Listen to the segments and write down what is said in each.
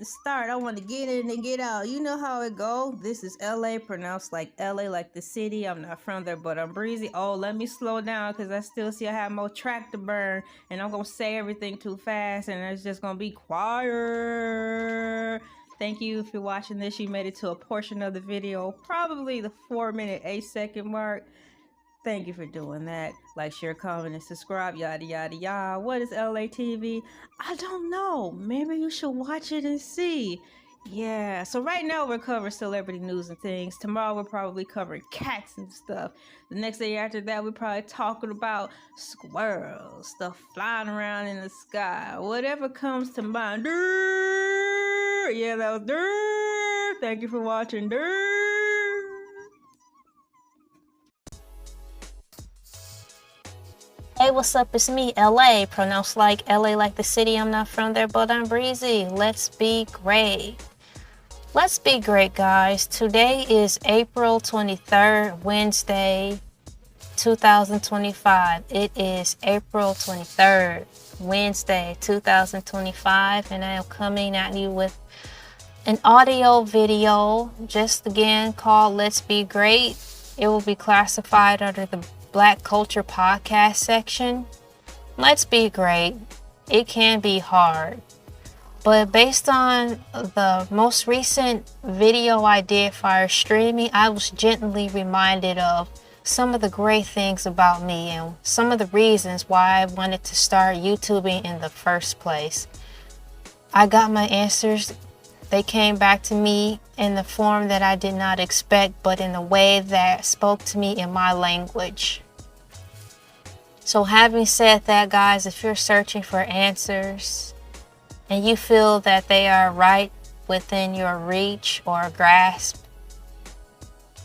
to start. I want to get in and get out. You know how it go. This is LA, pronounced like LA, like the city. I'm not from there, but I'm breezy. Oh, let me slow down because I still see I have more track to burn. And I'm going to say everything too fast and it's just going to be quiet. Thank you if you're watching this. You made it to a portion of the video, probably the 4-minute, 8-second mark. Thank you for doing that. Like, share, comment, and subscribe, yada, yada, yada. What is Elay TV? I don't know. Maybe you should watch it and see. Yeah, so right now we're covering celebrity news and things. Tomorrow we're probably covering cats and stuff. The next day after that, we're probably talking about squirrels, stuff flying around in the sky. Whatever comes to mind. Durr! Yeah, that was durr! Thank you for watching. Durr! Hey, what's up? It's me, LA, pronounced like LA like the city. I'm not from there, but I'm breezy. Let's be great. Let's be great, guys. Today is April 23rd, Wednesday, 2025. It is April 23rd, Wednesday, 2025, and I am coming at you with an audio video, just again called Let's Be Great. It will be classified under the Black Culture Podcast section. Let's be great. It can be hard. But based on the most recent video I did for streaming, I was gently reminded of some of the great things about me and some of the reasons why I wanted to start YouTubing in the first place. I got my answers. They came back to me in the form that I did not expect, but in a way that spoke to me in my language. So having said that, guys, if you're searching for answers and you feel that they are right within your reach or grasp,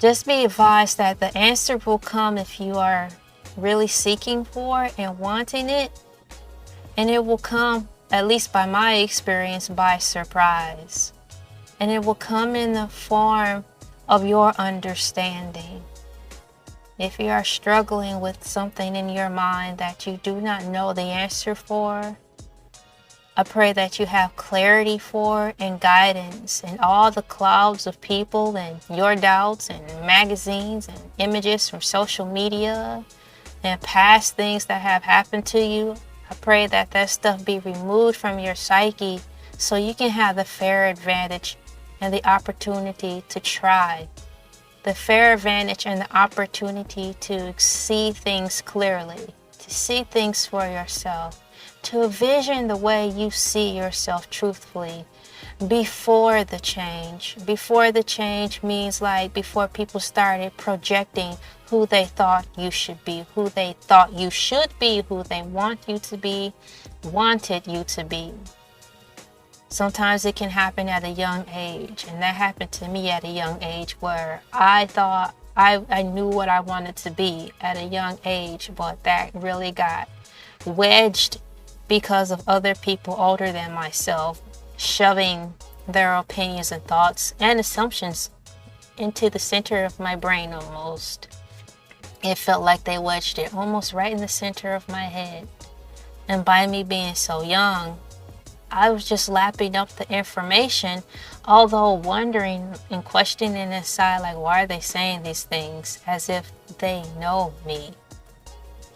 just be advised that the answer will come if you are really seeking for and wanting it. And it will come, at least by my experience, by surprise. And it will come in the form of your understanding. If you are struggling with something in your mind that you do not know the answer for, I pray that you have clarity for and guidance in all the clouds of people and your doubts and magazines and images from social media and past things that have happened to you. I pray that that stuff be removed from your psyche so you can have the fair advantage and the opportunity to try. The fair advantage and the opportunity to see things clearly, to see things for yourself, to envision the way you see yourself truthfully before the change. Before the change means like before people started projecting who they thought you should be, who they thought you should be, who they want you to be, wanted you to be. Sometimes it can happen at a young age, and that happened to me at a young age where I thought I knew what I wanted to be at a young age, but that really got wedged because of other people older than myself shoving their opinions and thoughts and assumptions into the center of my brain almost. It felt like they wedged it almost right in the center of my head. And by me being so young, I was just lapping up the information, although wondering and questioning inside, like, why are they saying these things as if they know me?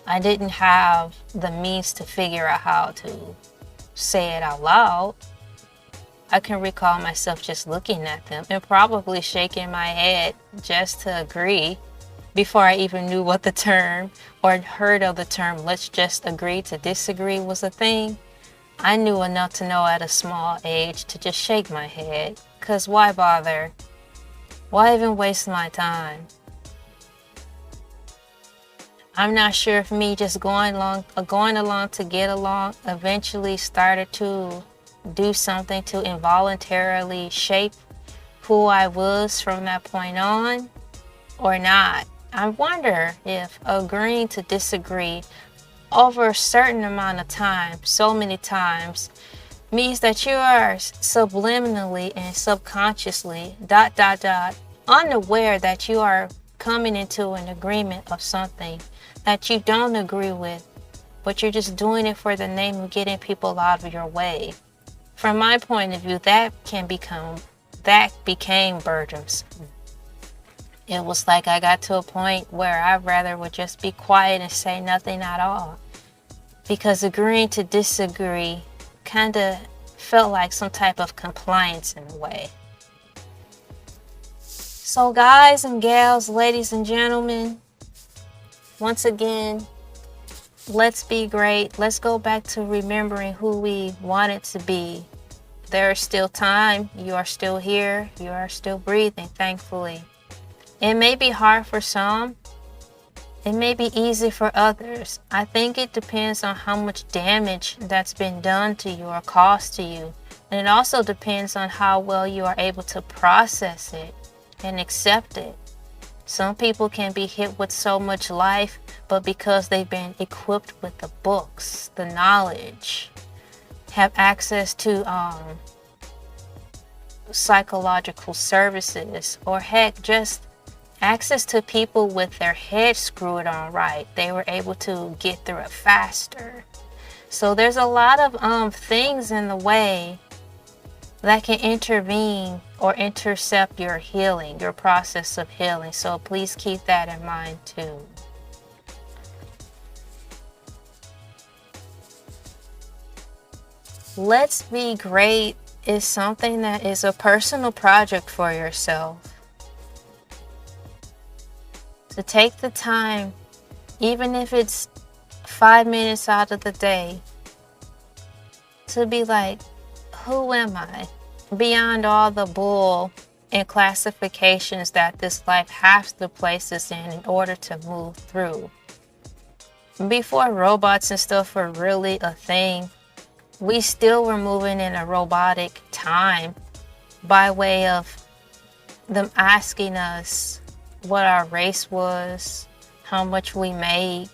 I didn't have the means to figure out how to say it out loud. I can recall myself just looking at them and probably shaking my head just to agree before I even knew what the term or heard of the term "let's just agree to disagree" was a thing. I knew enough to know at a small age to just shake my head, because why bother? Why even waste my time? I'm not sure if me just going along to get along eventually started to do something to involuntarily shape who I was from that point on or not. I wonder if agreeing to disagree over a certain amount of time, so many times, means that you are subliminally and subconsciously, unaware that you are coming into an agreement of something that you don't agree with, but you're just doing it for the name of getting people out of your way. from my point of view, that became burdensome. It was like I got to a point where I rather would just be quiet and say nothing at all, because agreeing to disagree kind of felt like some type of compliance in a way. So guys and gals, ladies and gentlemen, once again, let's be great. Let's go back to remembering who we wanted to be. There is still time. You are still here. You are still breathing, thankfully. It may be hard for some. It may be easy for others. I think it depends on how much damage that's been done to you or caused to you. And it also depends on how well you are able to process it and accept it. Some people can be hit with so much life, but because they've been equipped with the books, the knowledge, have access to psychological services, or heck, just access to people with their heads screwed on right, they were able to get through it faster. So there's a lot of things in the way that can intervene or intercept your healing, your process of healing. So please keep that in mind too. Let's Be Great is something that is a personal project for yourself. To take the time, even if it's 5 minutes out of the day, to be like, who am I? Beyond all the bull and classifications that this life has to place us in order to move through. Before robots and stuff were really a thing, we still were moving in a robotic time by way of them asking us what our race was, how much we make,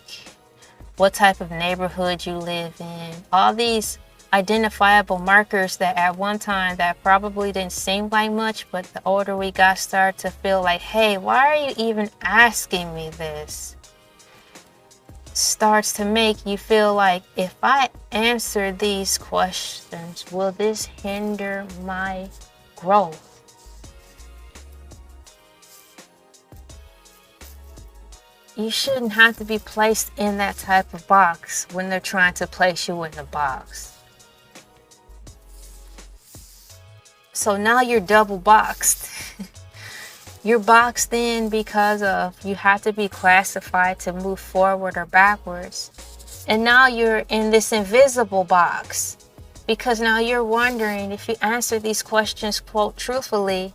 what type of neighborhood you live in. All these identifiable markers that at one time that probably didn't seem like much, but the older we got, started to feel like, hey, why are you even asking me this? Starts to make you feel like, if I answer these questions, will this hinder my growth? You shouldn't have to be placed in that type of box when they're trying to place you in a box. So now you're double boxed. You're boxed in because of you have to be classified to move forward or backwards. And now you're in this invisible box because now you're wondering if you answer these questions, quote, truthfully,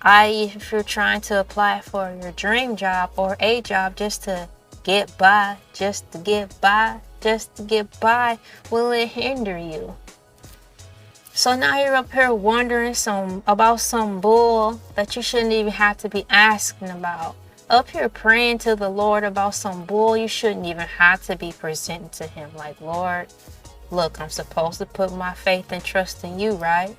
i.e. if you're trying to apply for your dream job or a job just to get by, will it hinder you? So now you're up here wondering about some bull that you shouldn't even have to be asking about. Up here praying to the Lord about some bull you shouldn't even have to be presenting to him. Like, Lord, look, I'm supposed to put my faith and trust in you, right?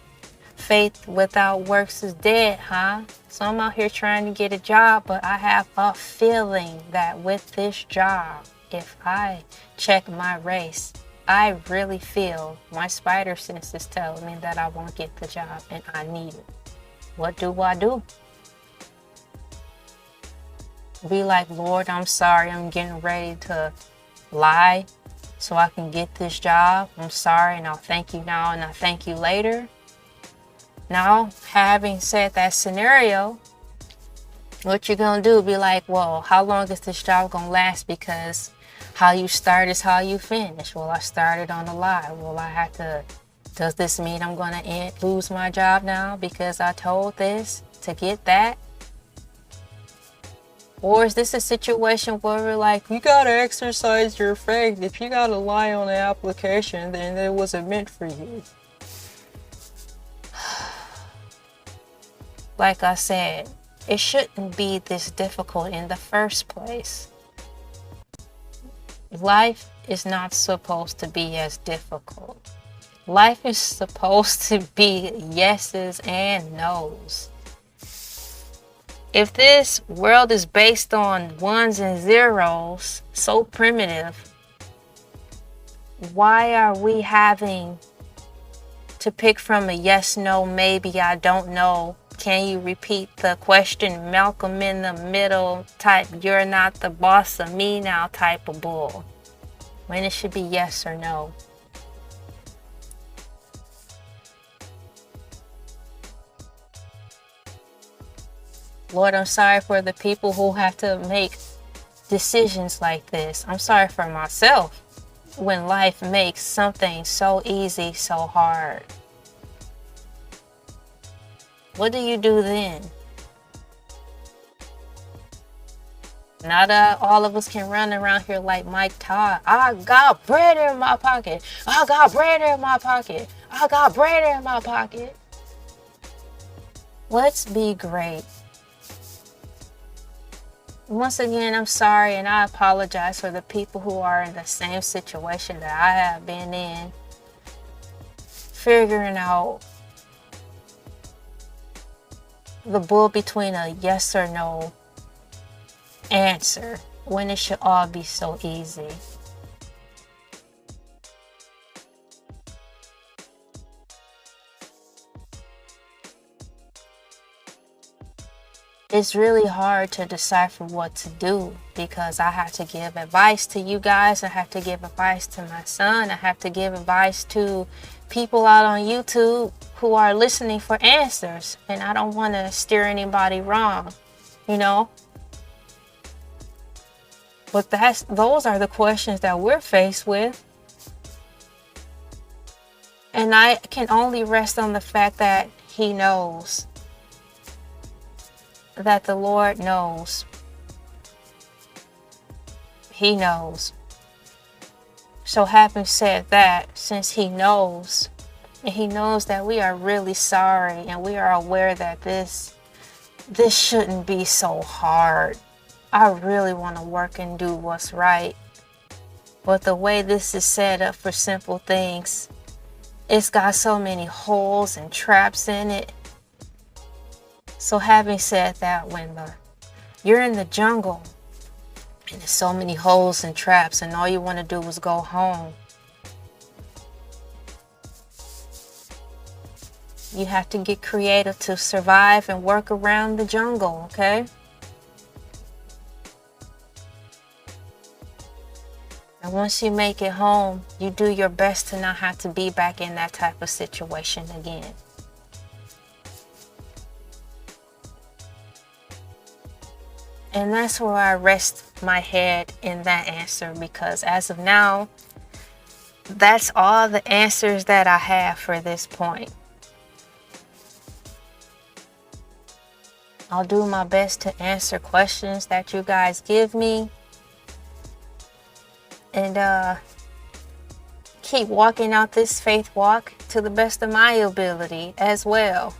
Faith without works is dead, huh? So I'm out here trying to get a job, but I have a feeling that with this job, if I check my race, I really feel my spider sense is telling me that I won't get the job and I need it. What do I do? Be like, Lord, I'm sorry, I'm getting ready to lie so I can get this job. I'm sorry, and I'll thank you now and I'll thank you later. Now, having said that scenario, what you're gonna do, be like, well, how long is this job gonna last? Because how you start is how you finish. Well, I started on a lie. Well, I had to, does this mean I'm gonna lose my job now because I told this to get that? Or is this a situation where we're like, you gotta exercise your faith. If you gotta lie on the application, then it wasn't meant for you. Like I said, it shouldn't be this difficult in the first place. Life is not supposed to be as difficult. Life is supposed to be yeses and nos. If this world is based on ones and zeros, so primitive, why are we having to pick from a yes, no, maybe, I don't know. Can you repeat the question? Malcolm in the middle type, you're not the boss of me now type of bull. When it should be yes or no. Lord, I'm sorry for the people who have to make decisions like this. I'm sorry for myself when life makes something so easy so hard. What do you do then? Now that all of us can run around here like Mike Todd, I got bread in my pocket. I got bread in my pocket. I got bread in my pocket. Let's be great. Once again, I'm sorry and I apologize for the people who are in the same situation that I have been in. Figuring out the bull between a yes or no answer when it should all be so easy. It's really hard to decipher what to do because I have to give advice to you guys. I have to give advice to my son. I have to give advice to people out on YouTube who are listening for answers. And I don't want to steer anybody wrong, you know. But those are the questions that we're faced with. And I can only rest on the fact that He knows. That the Lord knows. He knows. So having said that, since He knows, and He knows that we are really sorry and we are aware that this shouldn't be so hard. I really want to work and do what's right. But the way this is set up for simple things, it's got so many holes and traps in it. So having said that, when you're in the jungle and there's so many holes and traps and all you want to do is go home, you have to get creative to survive and work around the jungle, okay? And once you make it home, you do your best to not have to be back in that type of situation again. And that's where I rest my head in that answer, because as of now, that's all the answers that I have for this point. I'll do my best to answer questions that you guys give me. And keep walking out this faith walk to the best of my ability as well.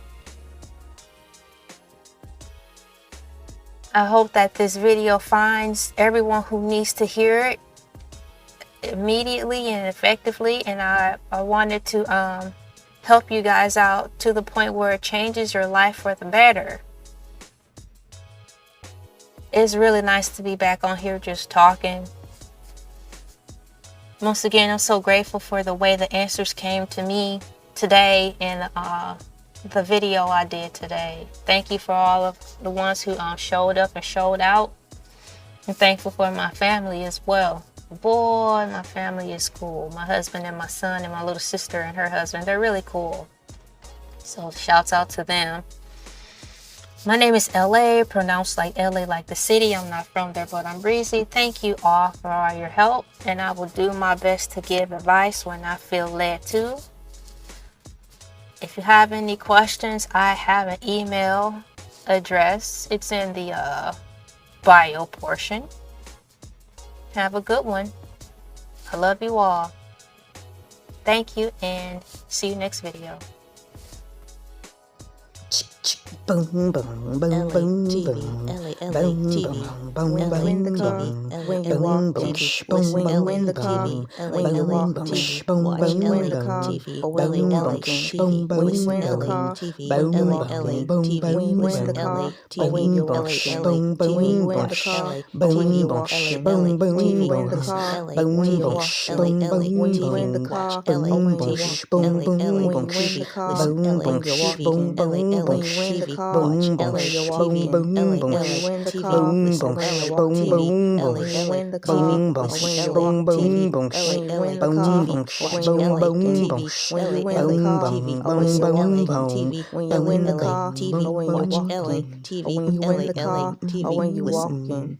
I hope that this video finds everyone who needs to hear it immediately and effectively. And I wanted to help you guys out to the point where it changes your life for the better. It's really nice to be back on here just talking. Once again, I'm so grateful for the way the answers came to me today in the video I did today. Thank you for all of the ones who showed up and showed out. I'm thankful for my family as well. Boy, my family is cool. My husband and my son and my little sister and her husband, they're really cool. So shouts out to them. My name is LA, pronounced like LA like the city. I'm not from there, but I'm breezy. Thank you all for all your help, and I will do my best to give advice when I feel led to. If you have any questions, I have an email address. It's in the bio portion. Have a good one. I love you all. Thank you, and see you next video. Boom, boom, boom, boom, boom. LA Elay TV. When you in the car, when you walk TV, listen Elay TV, Elay TV, watch Elay TV, when you Elay TV, listen Elay TV, Elay TV, when you in the car, when you watch Elay TV, when you in the car, when you walk Elay TV, in the car, when you walk Elay when you in the car, when you walk Elay when you in the car, listen Elay TV, Elay TV, watch Elay TV, Elay when the car, listen Elay TV, Elay in the car, when you walk TV, Elay in the car, watch Elay TV, when you in the car, listen Elay TV, when you in the car, when you watch Elay TV, when you in the car, when you walking.